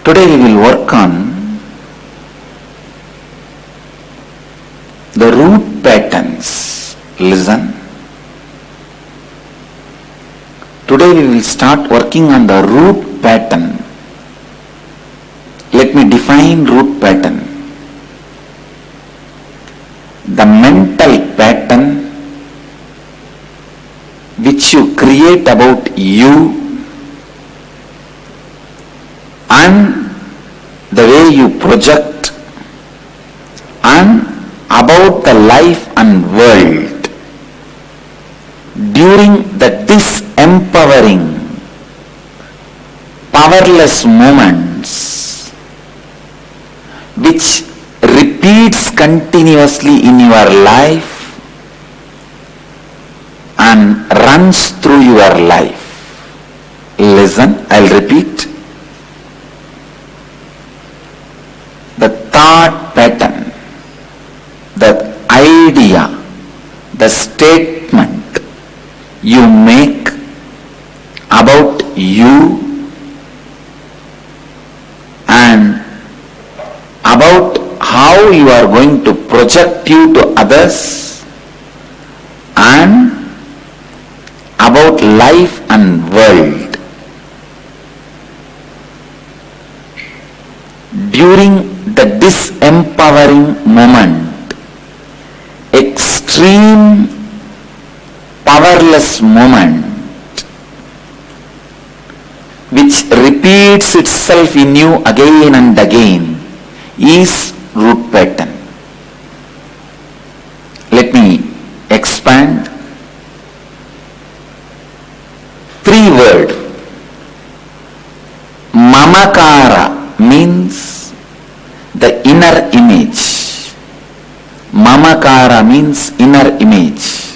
Today we will work on the root patterns. Listen. Today we will start working on the root pattern. Let me define root pattern. The mental pattern which you create about you and the way you project and about the life and world during the disempowering, powerless moments which repeats continuously in your life and runs through your life. Listen, I'll repeat. The thought pattern, the idea, the statement you make about you and about how you are going to project you to others and about life and world during the disempowering moment, extreme powerless moment which repeats itself in you again and again is root pattern. Let me expand. 3 words. Mamakara means the inner image. Mamakara means inner image.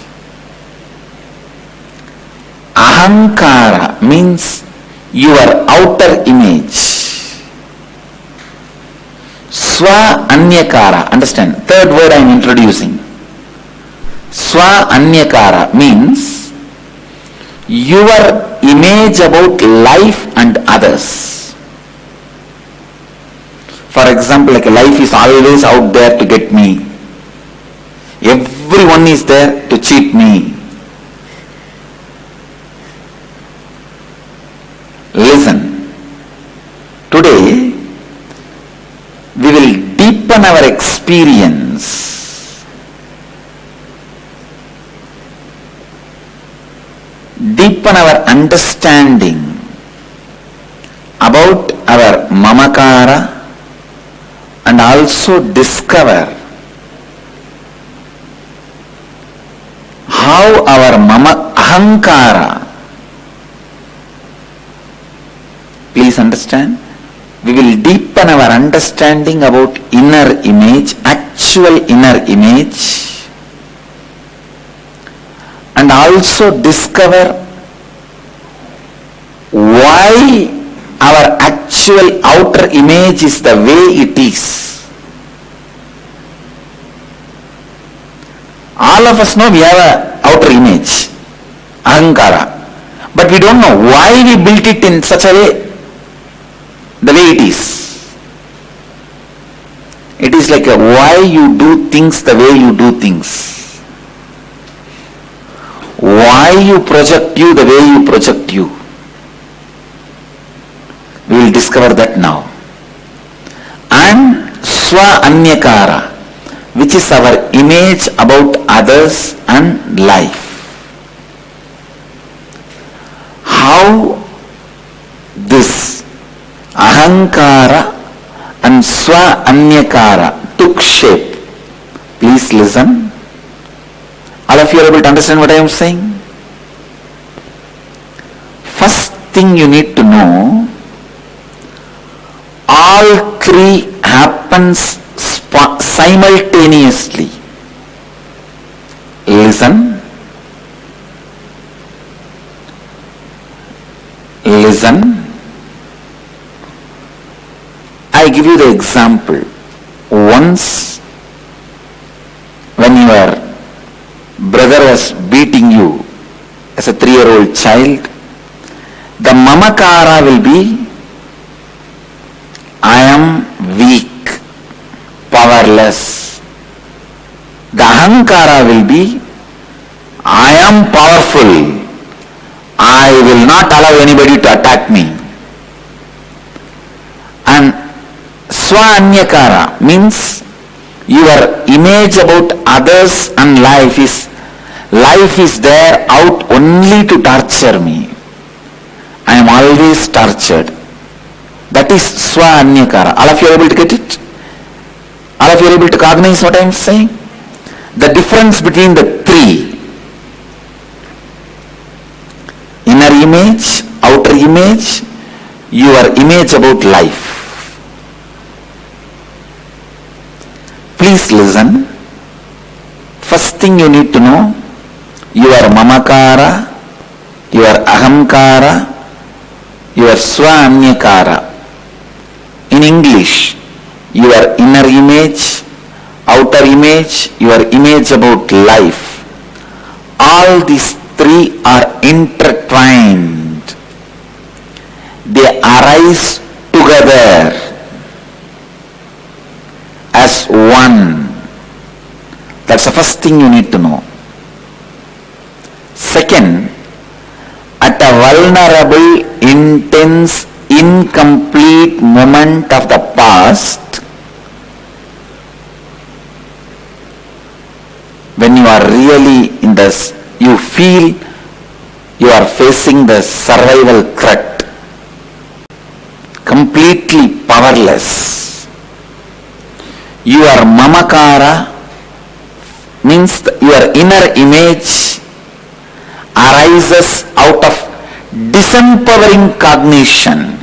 Ahankara means your outer image. Swa Anyakara, understand, 3rd word I am introducing. Swa Anyakara means your image about life and others. For example, like life is always out there to get me. Everyone is there to cheat me. Listen, today we will deepen our experience, deepen our understanding about our mamakara and also discover how our ahankara, please understand, we will deepen our understanding about inner image, actual inner image, and also discover why our actual outer image is the way it is. All of us know we have an outer image, ahankara, but we don't know why we built it in such a way, the way it is. It is like why you do things the way you do things. Why you project you the way you project you. We will discover that now. And Swa Anyakara, which is our image about others and life. How this Ahankara and Swa Anyakara took shape. Please listen. All of you are able to understand what I am saying? First thing you need to know, all 3 happens simultaneously. Listen. Listen. I give you the example. Once when your brother was beating you as a 3-year-old child, the mamakara will be powerless. The ahankara will be, I am powerful. I will not allow anybody to attack me. And swa-anyakara means your image about others and life is there out only to torture me. I am always tortured. That is swa-anyakara. All of you are able to get it? All of you are able to cognize what I am saying? The difference between the three: inner image, outer image, your image about life. Please listen. First thing you need to know, your mamakara, your ahamkara, your swa-anyakara. In English, your inner image, outer image, your image about life. All these three are intertwined. They arise together as one. That's the first thing you need to know. Second, at a vulnerable, intense, incomplete moment of the past, when you are really in this, you feel you are facing the survival threat, completely powerless. Your mamakara means your inner image arises out of disempowering cognition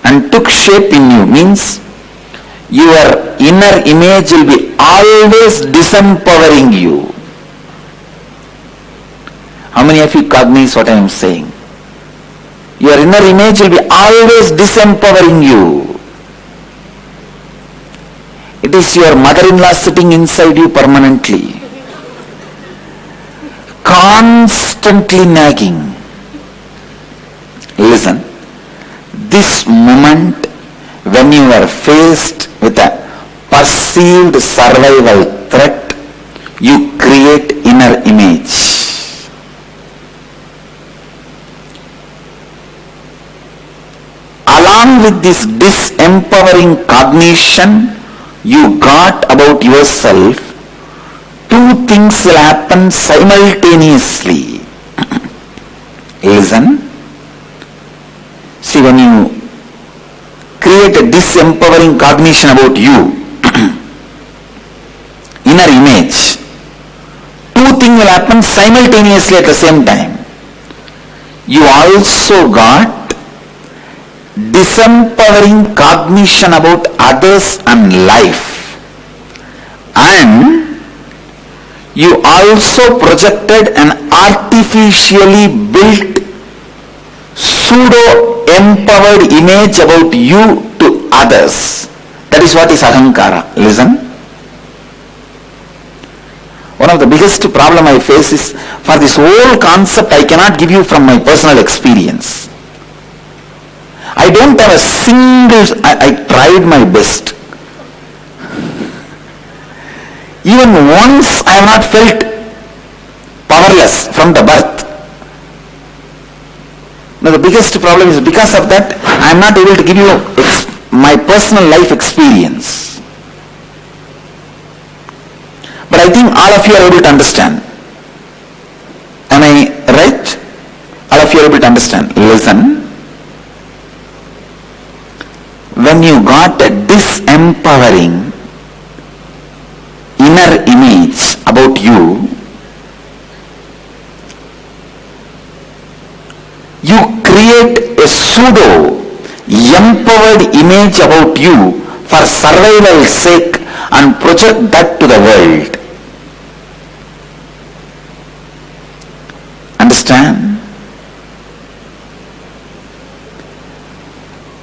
and took shape in you, means your inner image will be always disempowering you. How many of you cognize what I am saying? Your inner image will be always disempowering you. It is your mother-in-law sitting inside you permanently, constantly nagging. Listen, this moment when you are faced with a perceived survival threat, you create inner image. Along with this disempowering cognition you got about yourself, two things will happen simultaneously. Listen. See, when you create a disempowering cognition about you, inner image, two things will happen simultaneously at the same time. You also got disempowering cognition about others and life, and you also projected an artificially built pseudo-empowered image about you to others. That is what is ahankara. Listen. One of the biggest problem I face is, for this whole concept I cannot give you from my personal experience. I don't have a single, I tried my best. Even once I have not felt powerless from the birth. Now the biggest problem is, because of that I am not able to give you my personal life experience. But I think all of you are able to understand. Am I right? All of you are able to understand. Listen. When you got a disempowering inner image about you, you create a pseudo-empowered image about you for survival's sake and project that to the world. Understand?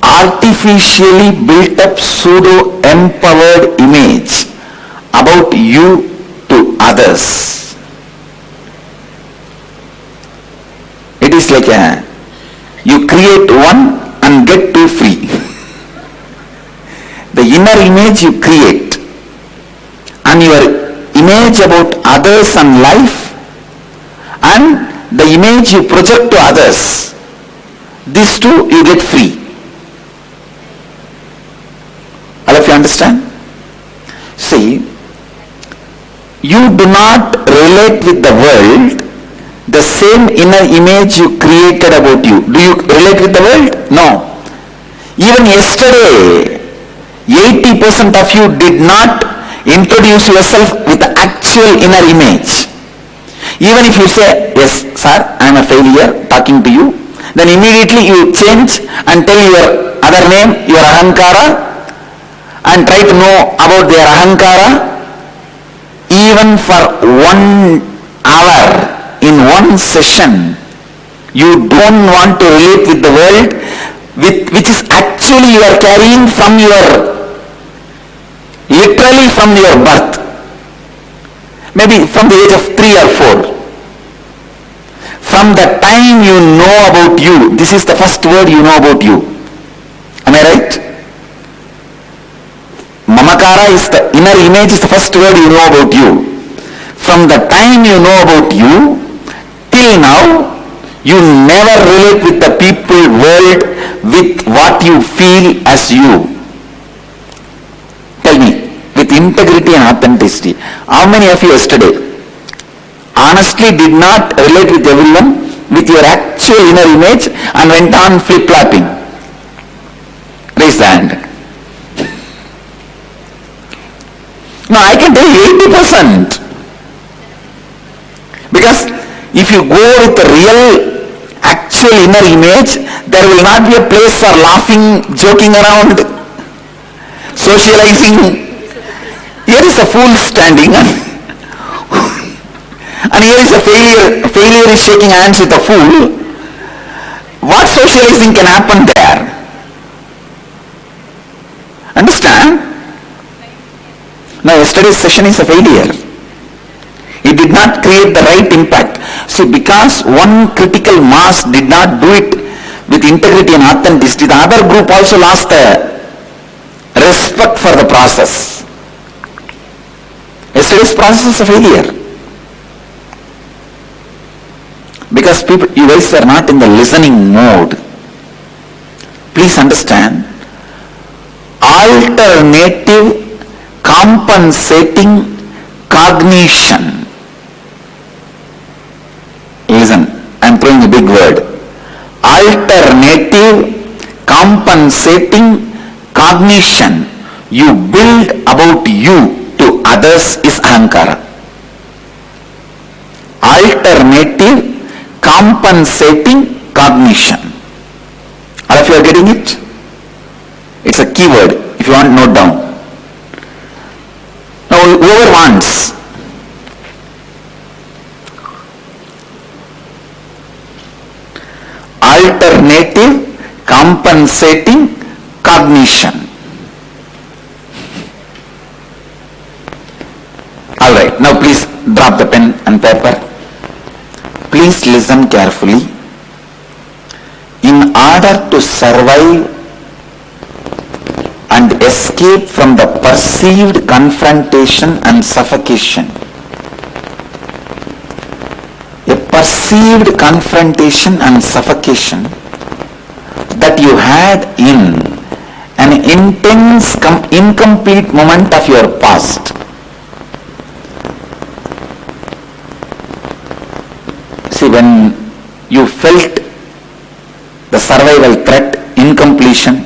Artificially built up pseudo-empowered image about you to others. It is like you create one and get two free. The inner image you create and your image about others and life and the image you project to others, these two you get free. All of you understand? See, you do not relate with the world the same inner image you created about you. Do you relate with the world? No. Even yesterday, 80% of you did not introduce yourself with the actual inner image. Even if you say, yes, sir, I am a failure, talking to you, then immediately you change and tell your other name, your ahankara, and try to know about their ahankara. Even for 1 hour in one session, you don't want to relate with the world, which is actually you are carrying from literally from your birth. Maybe from the age of 3 or 4. From the time you know about you, this is the first word you know about you. Am I right? Mamakara is the inner image, is the first word you know about you. From the time you know about you till now, you never relate with the people world with what you feel as you. Tell me, with integrity and authenticity, how many of you yesterday honestly did not relate with everyone with your actual inner image and went on flip-flopping? Raise the hand. No, I can tell you 80%. Because if you go with the real, actual inner image, there will not be a place for laughing, joking around, socializing. Here is a fool standing and here is a failure. Failure is shaking hands with a fool. What socializing can happen there? Understand? Now yesterday's session is a failure. It did not create the right impact. See, because one critical mass did not do it with integrity and authenticity, the other group also lost the respect for the process. Yesterday's process is a failure. Because people, you guys are not in the listening mode. Please understand, alternative compensating cognition. Listen, I am throwing a big word. Alternative compensating cognition you build about you to others is ahankara. Alternative compensating cognition. All of you are getting it? It's a keyword. If you want, note down. Now, whoever wants, alternative compensating cognition. Alright, now please drop the pen and paper. Please listen carefully. In order to survive and escape from the perceived confrontation and suffocation, a perceived confrontation and suffocation that you had in an intense incomplete moment of your past. See, when you felt the survival threat, incompletion,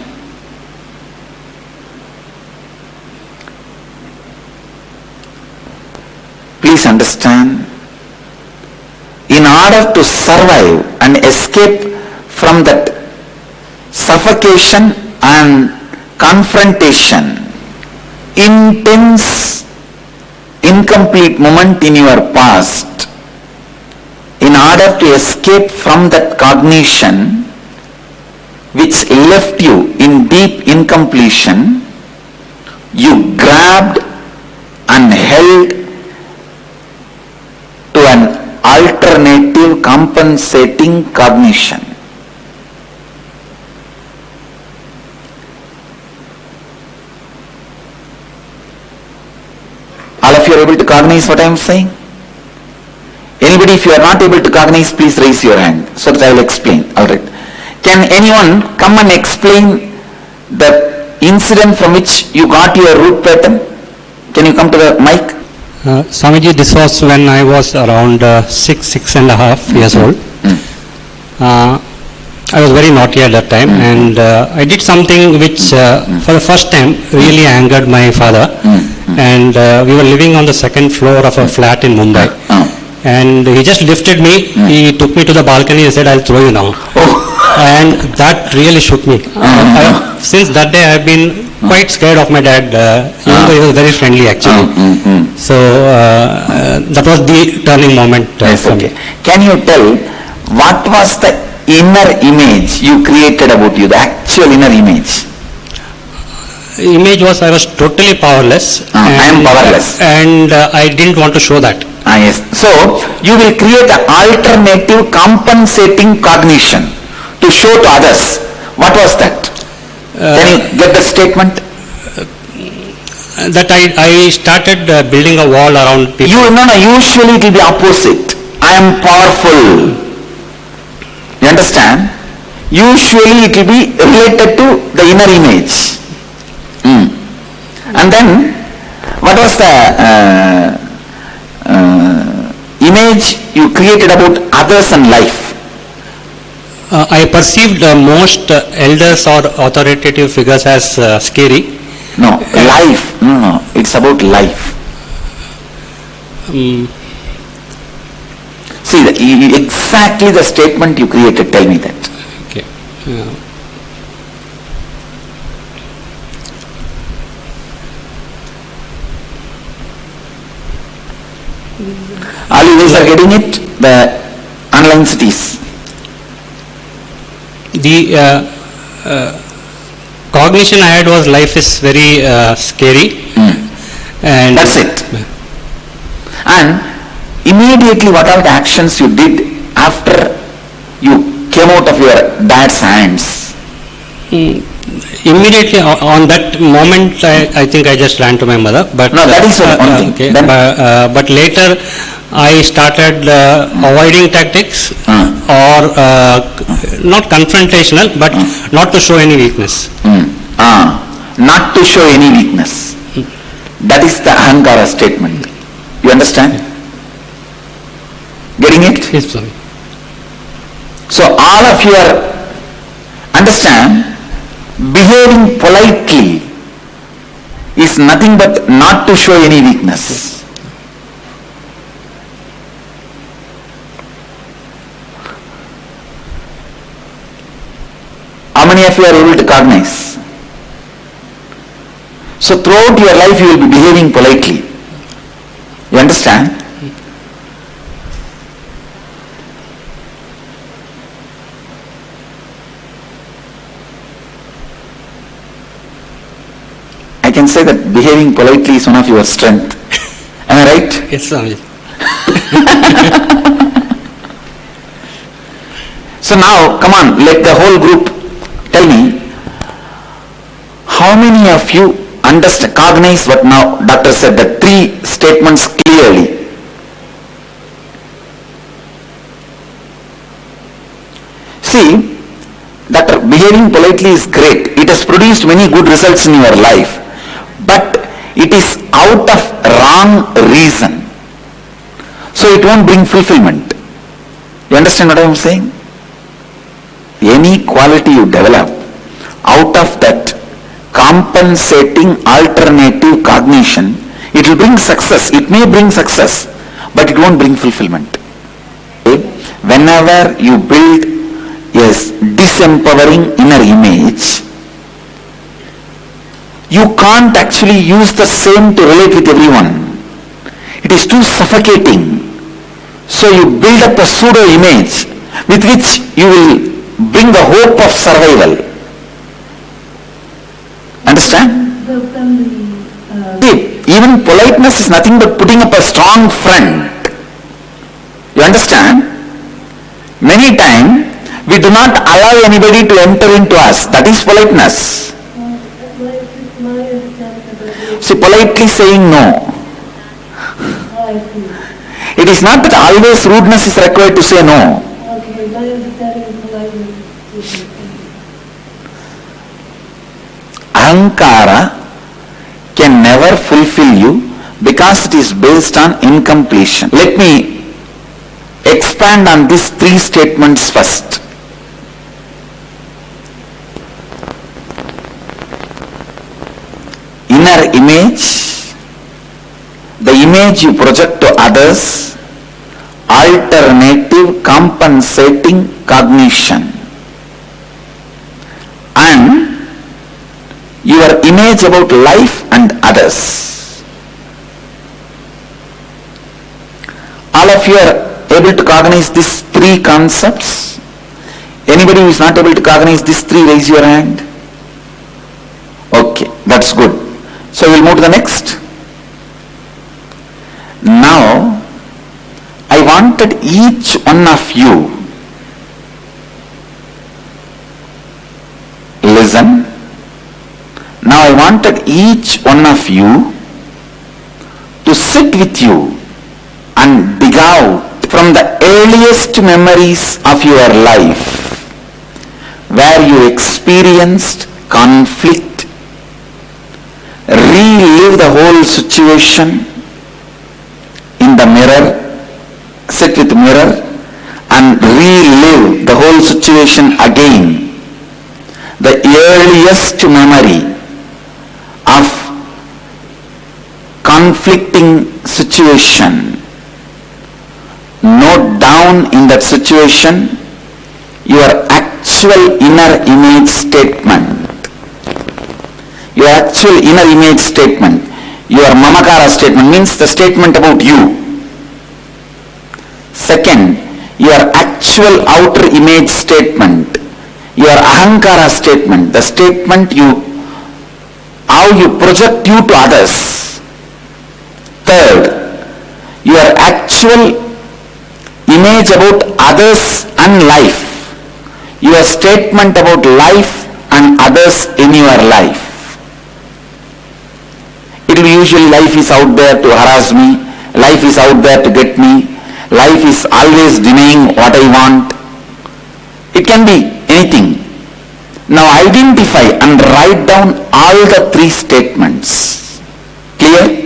please understand, in order to survive and escape from that suffocation and confrontation, intense, incomplete moment in your past, in order to escape from that cognition which left you in deep incompletion, you grabbed and held to an alternative compensating cognition. All of you are able to cognize what I am saying? Anybody, if you are not able to cognize, please raise your hand so that I will explain. Alright. Can anyone come and explain the incident from which you got your root pattern? Can you come to the mic? Swamiji, this was when I was around 6 and a half years old. I was very naughty at that time, and I did something which for the first time really angered my father. And we were living on the second floor of a flat in Mumbai. And he just lifted me, he took me to the balcony and said, "I'll throw you now." And that really shook me. Since that day I have been quite scared of my dad, even though he was very friendly actually. So that was the turning moment for me. Can you tell what was the inner image you created about you, the actual inner image? Image was I was totally powerless. I am powerless. And I didn't want to show that. Yes. So you will create an alternative compensating cognition to show to others. What was that? Can you get the statement? That I started building a wall around people. Usually it will be opposite. I am powerful. You understand? Usually it will be related to the inner image. And then, what was the image you created about others and life? I perceived most elders or authoritative figures as scary. No, life. No, it's about life. See, exactly the statement you created, tell me that. Okay. All you guys are getting it? The online cities. The cognition I had was life is very scary. And that's it. And immediately what are the actions you did after you came out of your dad's hands? Immediately on that moment, I think I just ran to my mother. But no, that is one thing. Okay. But later, I started avoiding tactics or not confrontational, but not to show any weakness. Not to show any weakness. That is the ahankara statement. You understand? Getting it? Yes, sir. So all of you are understand. Behaving politely is nothing but not to show any weakness. How many of you are able to cognize? So throughout your life you will be behaving politely. You understand? I can say that behaving politely is one of your strength. Am I right? Yes, Swamiji. So now, come on, let the whole group tell me, how many of you understand, cognize what now Doctor said, the three statements clearly? See, Doctor, behaving politely is great. It has produced many good results in your life. But it is out of wrong reason. So it won't bring fulfillment. You understand what I am saying? Any quality you develop, out of that compensating alternative cognition, it will bring success. It may bring success, but it won't bring fulfillment. Okay? Whenever you build a disempowering inner image, you can't actually use the same to relate with everyone. It is too suffocating. So you build up a pseudo image with which you will bring the hope of survival. Understand? See, even politeness is nothing but putting up a strong front. You understand? Many times we do not allow anybody to enter into us. That is politeness. See, politely saying no. I see. It is not that always rudeness is required to say no. Okay, but if there is politeness. Ahankara can never fulfill you because it is based on incompletion. Let me expand on these three statements first. Inner image, the image you project to others, alternative compensating cognition, and your image about life and others. All of you are able to cognize these three concepts. Anybody who is not able to cognize these three, raise your hand. Okay, that's good. So we'll move to the next. Now, I wanted each one of you listen. Now I wanted each one of you to sit with you and dig out from the earliest memories of your life where you experienced conflict, relive the whole situation in the mirror, sit with the mirror and relive the whole situation again. The earliest memory of conflicting situation. Note down in that situation your actual inner image statement. Your actual inner image statement. Your mamakara statement means the statement about you. Second, your actual outer image statement. Your ahankara statement. The statement how you project you to others. Third, your actual image about others and life. Your statement about life and others in your life. It will be usually life is out there to harass me, life is out there to get me, life is always denying what I want. It can be anything. Now identify and write down all the three statements. Clear?